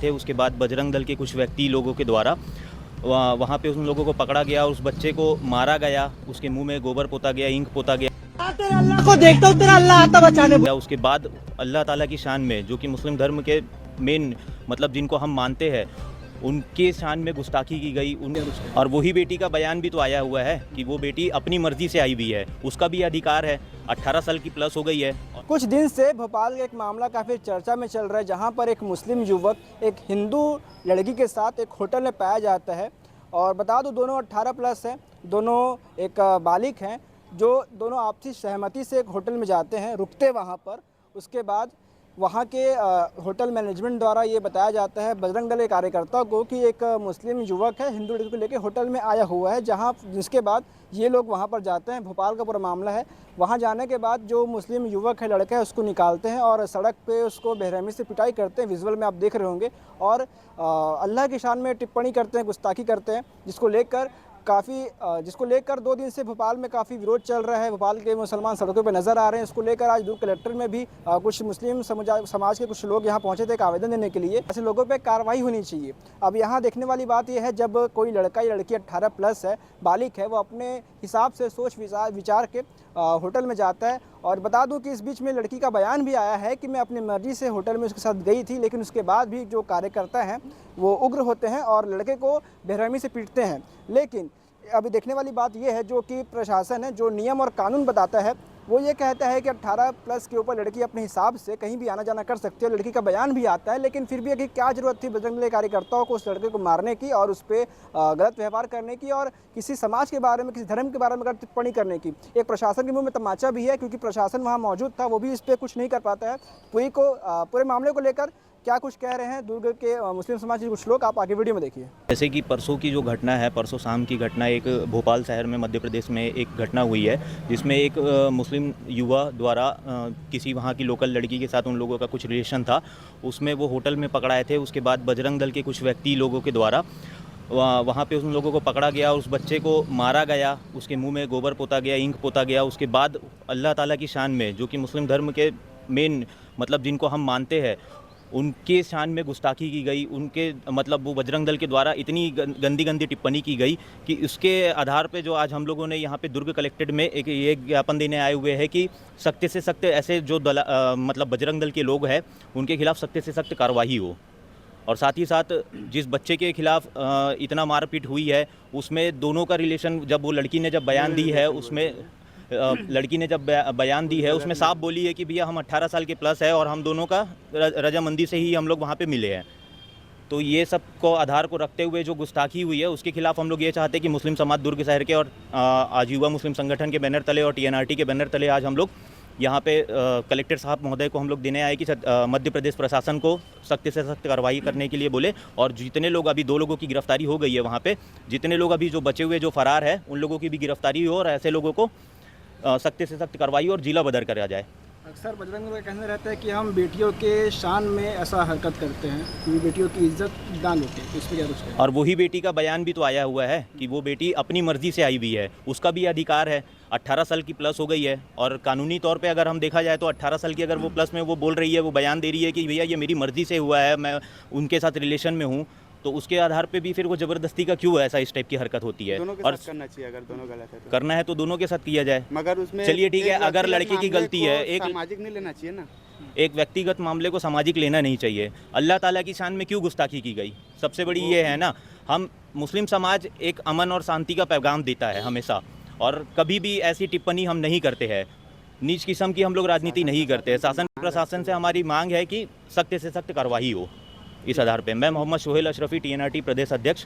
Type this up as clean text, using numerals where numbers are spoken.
थे। उसके बाद बजरंग दल के कुछ व्यक्ति लोगों के द्वारा वहाँ पे उन लोगों को पकड़ा गया, उस बच्चे को मारा गया, उसके मुंह में गोबर पोता गया, इंक पोता गया। तेरे अल्लाह को देखता हूँ, तेरा अल्लाह आता बचाने। उसके बाद अल्लाह ताला की शान में, जो कि मुस्लिम धर्म के मेन मतलब जिनको हम मानते हैं, उनके शान में गुस्ताखी की गई। और वही बेटी का बयान भी तो आया हुआ है कि वो बेटी अपनी मर्जी से आई हुई है, उसका भी अधिकार है, 18 साल की प्लस हो गई है। कुछ दिन से भोपाल का एक मामला काफ़ी चर्चा में चल रहा है, जहां पर एक मुस्लिम युवक एक हिंदू लड़की के साथ एक होटल में पाया जाता है। और बता दूं, दोनों 18 प्लस हैं, दोनों एक बालिग हैं, जो दोनों आपसी सहमति से एक होटल में जाते हैं, रुकते वहां पर। उसके बाद वहाँ के होटल मैनेजमेंट द्वारा ये बताया जाता है बजरंग दल के कार्यकर्ताओं को कि एक मुस्लिम युवक है हिंदू लड़की को लेकर होटल में आया हुआ है, जहाँ जिसके बाद ये लोग वहाँ पर जाते हैं। भोपाल का पूरा मामला है। वहाँ जाने के बाद जो मुस्लिम युवक है, लड़का है, उसको निकालते हैं और सड़क पे उसको बेरहमी से पिटाई करते हैं। विजुअल में आप देख रहे होंगे। और अल्लाह की शान में टिप्पणी करते हैं, गुस्ताखी करते हैं, जिसको लेकर 2 दिन से भोपाल में काफ़ी विरोध चल रहा है। भोपाल के मुसलमान सड़कों पर नज़र आ रहे हैं। इसको लेकर आज दुर्ग कलेक्टर में भी कुछ मुस्लिम समाज के कुछ लोग यहाँ पहुँचे थे एक आवेदन देने के लिए। ऐसे लोगों पे कार्रवाई होनी चाहिए। अब यहाँ देखने वाली बात यह है, जब कोई लड़का या लड़की 18 प्लस है, बालिग है, वो अपने हिसाब से सोच विचार के होटल में जाता है। और बता दूं कि इस बीच में लड़की का बयान भी आया है कि मैं अपनी मर्जी से होटल में उसके साथ गई थी, लेकिन उसके बाद भी जो कार्यकर्ता हैं वो उग्र होते हैं और लड़के को बेरहमी से पीटते हैं। लेकिन अभी देखने वाली बात यह है, जो कि प्रशासन है, जो नियम और कानून बताता है, वो ये कहता है कि 18 प्लस के ऊपर लड़की अपने हिसाब से कहीं भी आना जाना कर सकती है। लड़की का बयान भी आता है, लेकिन फिर भी अभी क्या ज़रूरत थी बजरंग दल कार्यकर्ताओं को उस लड़के को मारने की और उस पर गलत व्यवहार करने की और किसी समाज के बारे में, किसी धर्म के बारे में गलत टिप्पणी करने की। एक प्रशासन के मुंह में तमाचा भी है, क्योंकि प्रशासन वहाँ मौजूद था, वो भी इस पर कुछ नहीं कर पाता है। पूरे मामले को लेकर क्या कुछ कह रहे हैं दुर्ग के मुस्लिम समाज के कुछ लोग, आप आगे वीडियो में देखिए। जैसे कि परसों की जो घटना है, परसों शाम की घटना, एक भोपाल शहर में मध्य प्रदेश में एक घटना हुई है, जिसमें एक मुस्लिम युवा द्वारा किसी वहाँ की लोकल लड़की के साथ उन लोगों का कुछ रिलेशन था। उसमें वो होटल में पकड़ाए थे। उसके बाद बजरंग दल के कुछ व्यक्ति लोगों के द्वारा वहाँ पे उन लोगों को पकड़ा गया, उस बच्चे को मारा गया, उसके मुंह में गोबर पोता गया, इंक पोता गया। उसके बाद अल्लाह ताला की शान में, जो कि मुस्लिम धर्म के मेन मतलब जिनको हम मानते हैं, उनके शान में गुस्ताखी की गई। उनके मतलब वो बजरंग दल के द्वारा इतनी गंदी टिप्पणी की गई कि उसके आधार पे जो आज हम लोगों ने यहाँ पे दुर्ग कलेक्टेड में एक ये ज्ञापन देने आए हुए हैं कि सख्त से सख्त ऐसे जो मतलब बजरंग दल के लोग हैं, उनके खिलाफ सख्त से सख्त कार्रवाई हो। और साथ ही साथ जिस बच्चे के खिलाफ इतना मारपीट हुई है, उसमें दोनों का रिलेशन, जब वो लड़की ने जब बयान दी है, उसमें लड़की ने जब बयान दी है, उसमें साफ बोली है कि भैया हम 18 साल के प्लस है और हम दोनों का रजामंदी से ही हम लोग वहाँ पे मिले हैं। तो ये सब को आधार को रखते हुए जो गुस्ताखी हुई है, उसके खिलाफ हम लोग ये चाहते हैं कि मुस्लिम समाज दुर्ग शहर के और आज युवा मुस्लिम संगठन के बैनर तले और TNRT के बैनर तले आज हम लोग यहाँ पे कलेक्टर साहब महोदय को हम लोग देने आए कि मध्य प्रदेश प्रशासन को सख्त से सख्त कार्रवाई करने के लिए बोले। और जितने लोग, अभी 2 लोगों की गिरफ्तारी हो गई है वहाँ पे, जितने लोग अभी जो बचे हुए जो फरार है, उन लोगों की भी गिरफ्तारी हो और ऐसे लोगों को सख्त से सख्त कार्रवाई और जिला बदर करा जाए। अक्सर बजरंग दल का कहना रहता है कि हम बेटियों के शान में ऐसा हरकत करते हैं कि बेटियों की इज्जत दान होती है, तो इस पर क्या कुछ कहें? और वही बेटी का बयान भी तो आया हुआ है कि वो बेटी अपनी मर्जी से आई हुई है, उसका भी अधिकार है, 18 साल की प्लस हो गई है। और कानूनी तौर पे अगर हम देखा जाए तो 18 साल की अगर वो प्लस में वो बोल रही है, वो बयान दे रही है कि भैया ये मेरी मर्जी से हुआ है, मैं उनके साथ रिलेशन में हूँ, तो उसके आधार पे भी फिर वो ज़बरदस्ती का क्यों ऐसा इस टाइप की हरकत होती है? दोनों के और साथ करना चाहिए, अगर दोनों गलत है तो। करना है तो दोनों के साथ किया जाए। मगर उसमें चलिए ठीक है, अगर लड़की की गलती है, एक सामाजिक नहीं लेना चाहिए ना, एक व्यक्तिगत मामले को सामाजिक लेना नहीं चाहिए। अल्लाह ताला की शान में क्यों गुस्ताखी की गई? सबसे बड़ी ये है ना, हम मुस्लिम समाज एक अमन और शांति का पैगाम देता है हमेशा, और कभी भी ऐसी टिप्पणी हम नहीं करते हैं, नीच किस्म की हम लोग राजनीति नहीं करते हैं। शासन प्रशासन से हमारी मांग है कि सख्त से सख्त कार्रवाई हो इस आधार पे। मैं मोहम्मद सोहेल अशरफी, TNRT प्रदेश अध्यक्ष।